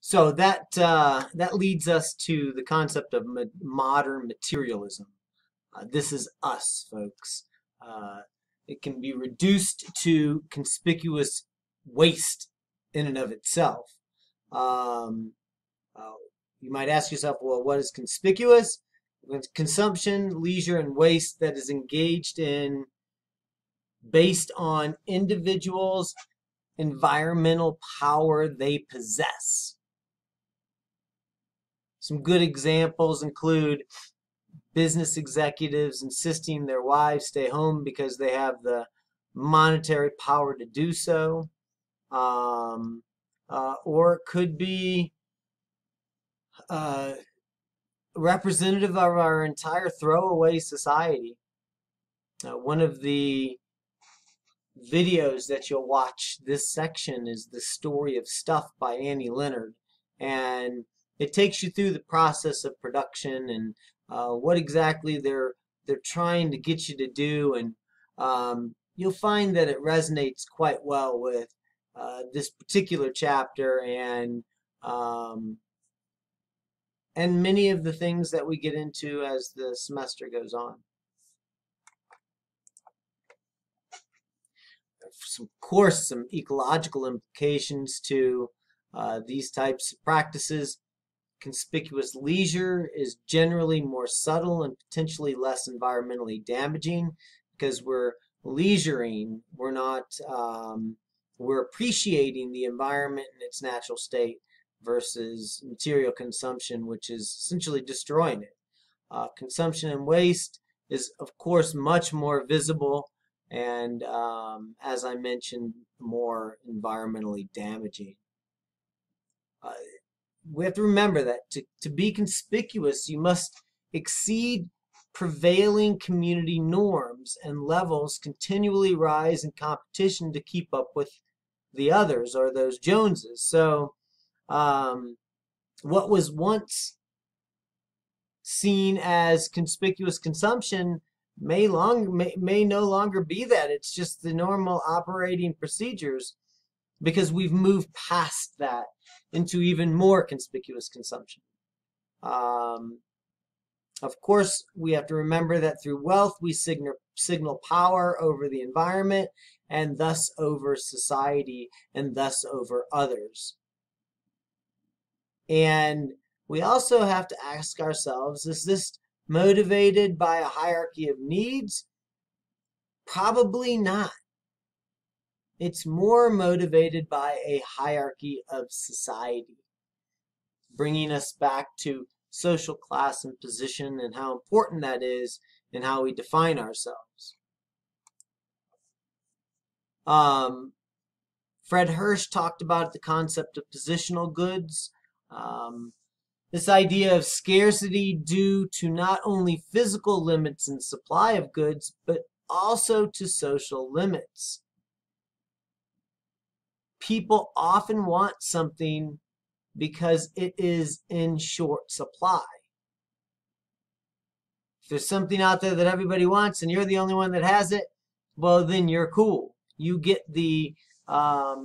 So that leads us to the concept of modern materialism. This is us, folks. Uh, it can be reduced to conspicuous waste in and of itself. Um, uh, you might ask yourself, well, what is conspicuous? It's consumption, leisure, and waste that is engaged in based on individuals' environmental power they possess. Some good examples include business executives insisting their wives stay home because they have the monetary power to do so. Or it could be uh, representative of our entire throwaway society. One of the videos that you'll watch this section is The Story of Stuff by Annie Leonard. And it takes you through the process of production and what exactly they're trying to get you to do. And you'll find that it resonates quite well with this particular chapter and many of the things that we get into as the semester goes on. Of course, some ecological implications to these types of practices. Conspicuous leisure is generally more subtle and potentially less environmentally damaging because we're leisuring. We're not, we're appreciating the environment in its natural state versus material consumption, which is essentially destroying it. Consumption and waste is, of course, much more visible and, as I mentioned, more environmentally damaging. We have to remember that to be conspicuous, you must exceed prevailing community norms and levels continually rise in competition to keep up with the others or those Joneses. So what was once seen as conspicuous consumption may no longer be that. It's just the normal operating procedures because we've moved past that into even more conspicuous consumption. Of course, we have to remember that through wealth, we signal power over the environment and thus over society and thus over others. And we also have to ask ourselves, is this motivated by a hierarchy of needs? Probably not. It's more motivated by a hierarchy of society, bringing us back to social class and position and how important that is in how we define ourselves. Fred Hirsch talked about the concept of positional goods. This idea of scarcity due to not only physical limits in supply of goods, but also to social limits. People often want something because it is in short supply. If there's something out there that everybody wants and you're the only one that has it, well, then you're cool. You get the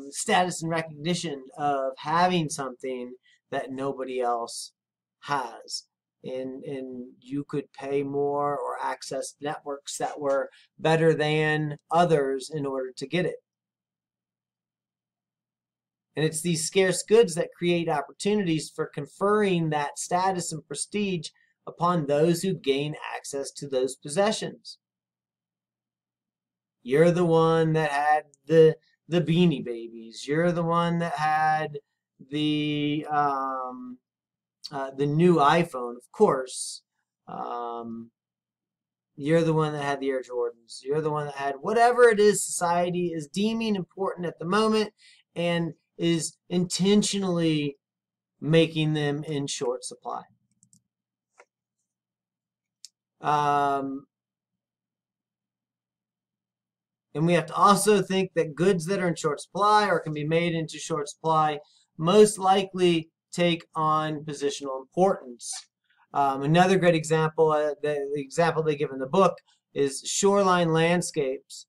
status and recognition of having something that nobody else has. And you could pay more or access networks that were better than others in order to get it. And it's these scarce goods that create opportunities for conferring that status and prestige upon those who gain access to those possessions. You're the one that had the Beanie Babies. You're the one that had the new iPhone, of course. You're the one that had the Air Jordans. You're the one that had whatever it is society is deeming important at the moment and is intentionally making them in short supply. And we have to also think that goods that are in short supply or can be made into short supply most likely take on positional importance. Another great example, the example they give in the book, is shoreline landscapes.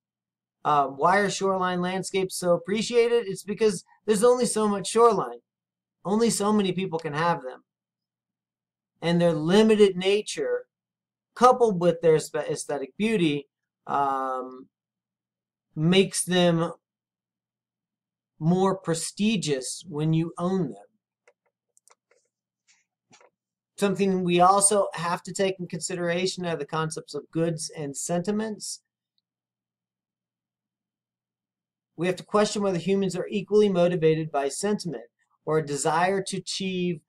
Why are shoreline landscapes so appreciated? It's because there's only so much shoreline. Only so many people can have them. And their limited nature, coupled with their aesthetic beauty, makes them more prestigious when you own them. Something we also have to take in consideration are the concepts of goods and sentiments. We have to question whether humans are equally motivated by sentiment or a desire to achieve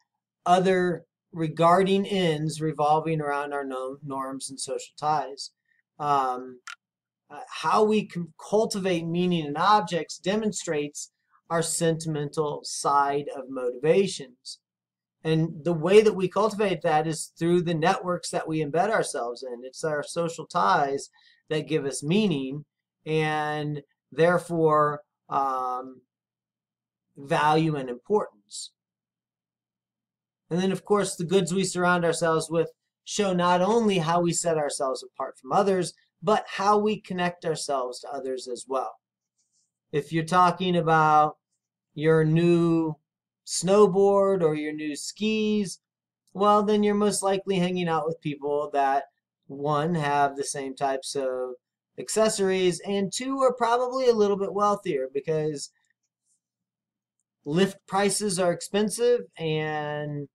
other regarding ends revolving around our norms and social ties. How we can cultivate meaning in objects demonstrates our sentimental side of motivations. And the way that we cultivate that is through the networks that we embed ourselves in. It's our social ties that give us meaning and therefore value and importance. And then, of course, the goods we surround ourselves with show not only how we set ourselves apart from others, but how we connect ourselves to others as well. If you're talking about your new snowboard or your new skis, well, then you're most likely hanging out with people that, one, have the same types of accessories, and two, are probably a little bit wealthier because lift prices are expensive and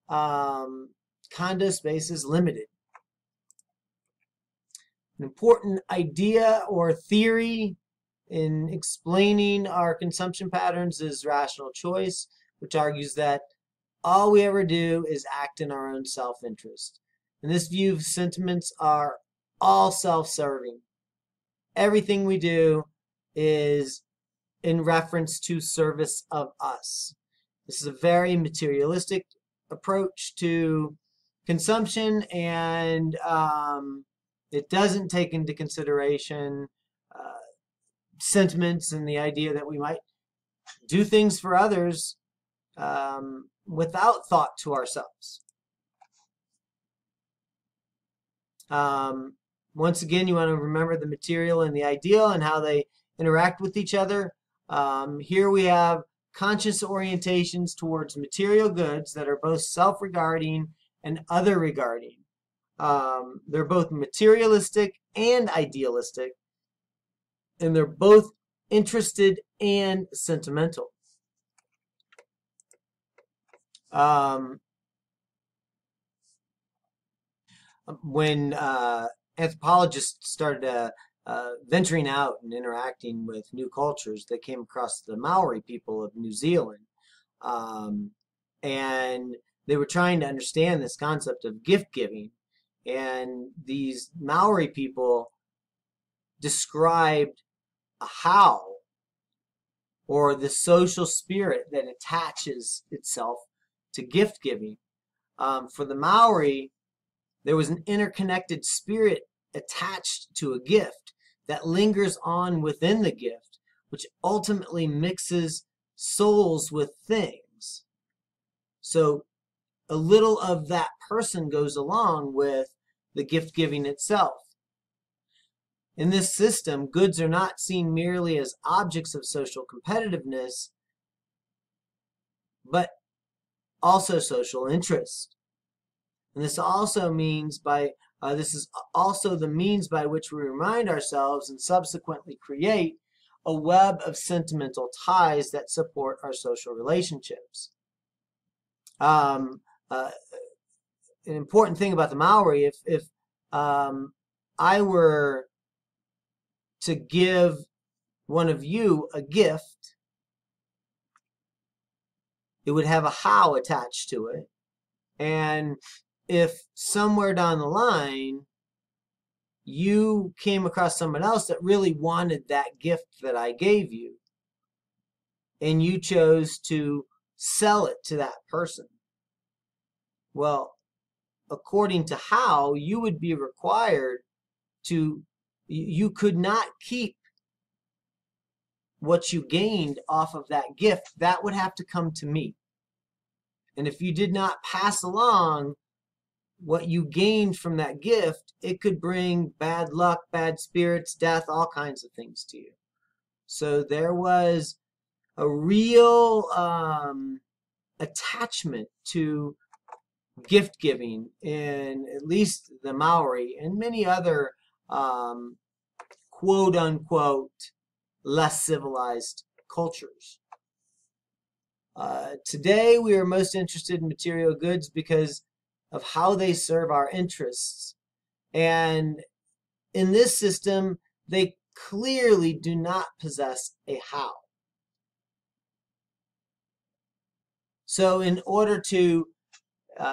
condo space is limited. An important idea or theory in explaining our consumption patterns is rational choice, which argues that all we ever do is act in our own self-interest. And this view of sentiments are all self-serving. Everything we do is in reference to service of us. This is a very materialistic approach to consumption, and it doesn't take into consideration sentiments and the idea that we might do things for others without thought to ourselves. Once again, you want to remember the material and the ideal and how they interact with each other. Here we have conscious orientations towards material goods that are both self-regarding and other-regarding. They're both materialistic and idealistic, and they're both interested and sentimental. When anthropologists started venturing out and interacting with new cultures, they came across the Maori people of New Zealand. And they were trying to understand this concept of gift giving. And these Maori people described a how, or the social spirit that attaches itself to gift giving. For the Maori, there was an interconnected spirit attached to a gift that lingers on within the gift, which ultimately mixes souls with things. So a little of that person goes along with the gift giving itself. In this system, goods are not seen merely as objects of social competitiveness, but also social interest. And this also means this is also the means by which we remind ourselves and subsequently create a web of sentimental ties that support our social relationships. An important thing about the Maori, if I were to give one of you a gift, it would have a how attached to it. And if somewhere down the line you came across someone else that really wanted that gift that I gave you, and you chose to sell it to that person, well, according to how, you would be required to, you could not keep what you gained off of that gift. That would have to come to me. And if you did not pass along what you gained from that gift, it could bring bad luck, bad spirits, death, all kinds of things to you. So there was a real attachment to gift giving in at least the Maori and many other quote unquote less civilized cultures. Today, we are most interested in material goods because of how they serve our interests. And in this system, they clearly do not possess a how. So in order to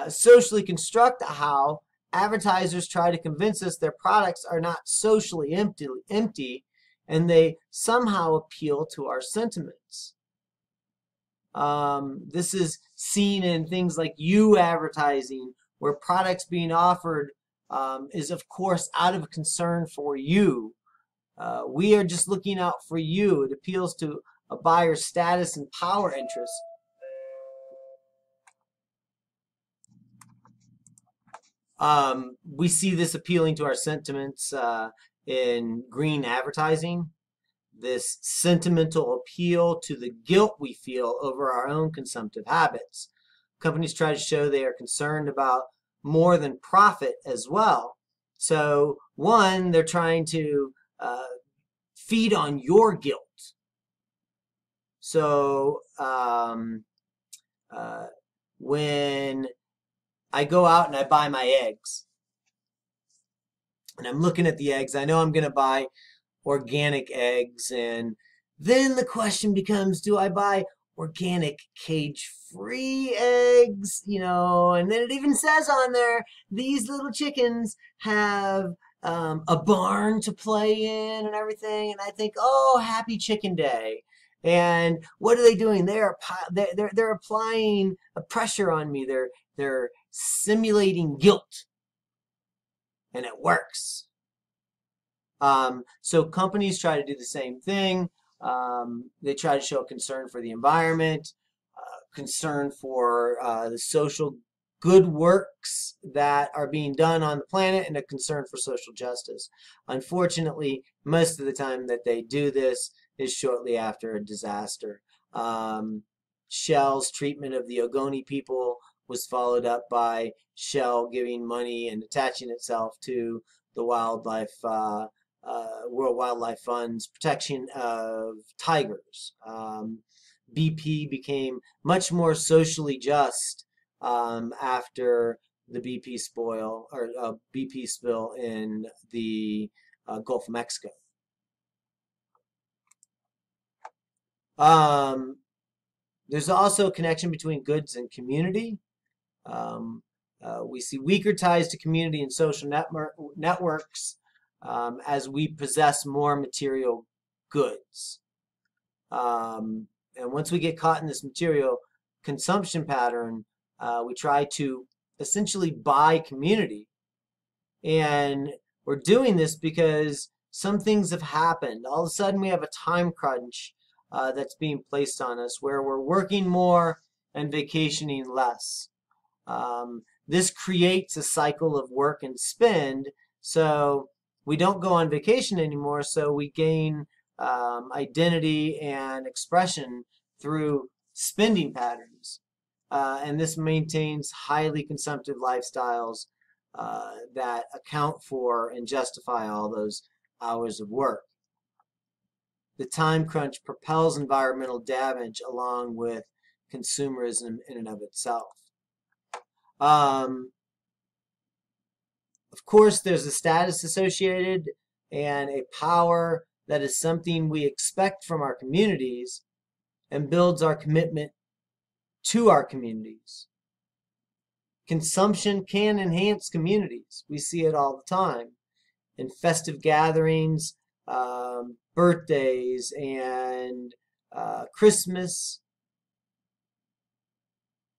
socially construct a how, advertisers try to convince us their products are not socially empty, and they somehow appeal to our sentiments. This is seen in things like you advertising, where products being offered is, of course, out of concern for you. We are just looking out for you. It appeals to a buyer's status and power interest. We see this appealing to our sentiments in green advertising. This sentimental appeal to the guilt we feel over our own consumptive habits. Companies try to show they are concerned about more than profit as well. So, one, they're trying to feed on your guilt. So, when I go out and I buy my eggs, and I'm looking at the eggs, I know I'm going to buy organic eggs, and then the question becomes, do I buy organic cage-free eggs? You know, and then it even says on there, these little chickens have a barn to play in and everything, and I think, oh, happy chicken day. And what are they doing? They're applying a pressure on me. They're simulating guilt, and it works. So companies try to do the same thing. They try to show concern for the environment, concern for the social good works that are being done on the planet, and a concern for social justice. Unfortunately, most of the time that they do this is shortly after a disaster. Shell's treatment of the Ogoni people was followed up by Shell giving money and attaching itself to the wildlife World Wildlife Fund's protection of tigers. BP became much more socially just after the BP spill in the Gulf of Mexico. There's also a connection between goods and community. We see weaker ties to community and social networks as we possess more material goods. And once we get caught in this material consumption pattern, we try to essentially buy community. And we're doing this because some things have happened. All of a sudden we have a time crunch that's being placed on us where we're working more and vacationing less. This creates a cycle of work and spend. So we don't go on vacation anymore, so we gain identity and expression through spending patterns. And this maintains highly consumptive lifestyles that account for and justify all those hours of work. The time crunch propels environmental damage along with consumerism in and of itself. Of course, there's a status associated and a power that is something we expect from our communities and builds our commitment to our communities. Consumption can enhance communities. We see it all the time in festive gatherings, birthdays, and Christmas,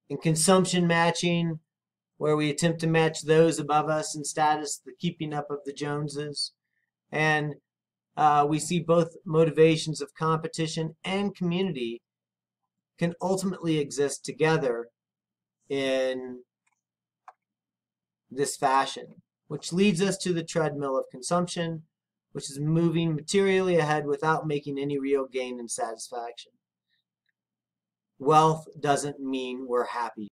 in consumption matching, where we attempt to match those above us in status, the keeping up of the Joneses. And we see both motivations of competition and community can ultimately exist together in this fashion, which leads us to the treadmill of consumption, which is moving materially ahead without making any real gain in satisfaction. Wealth doesn't mean we're happy.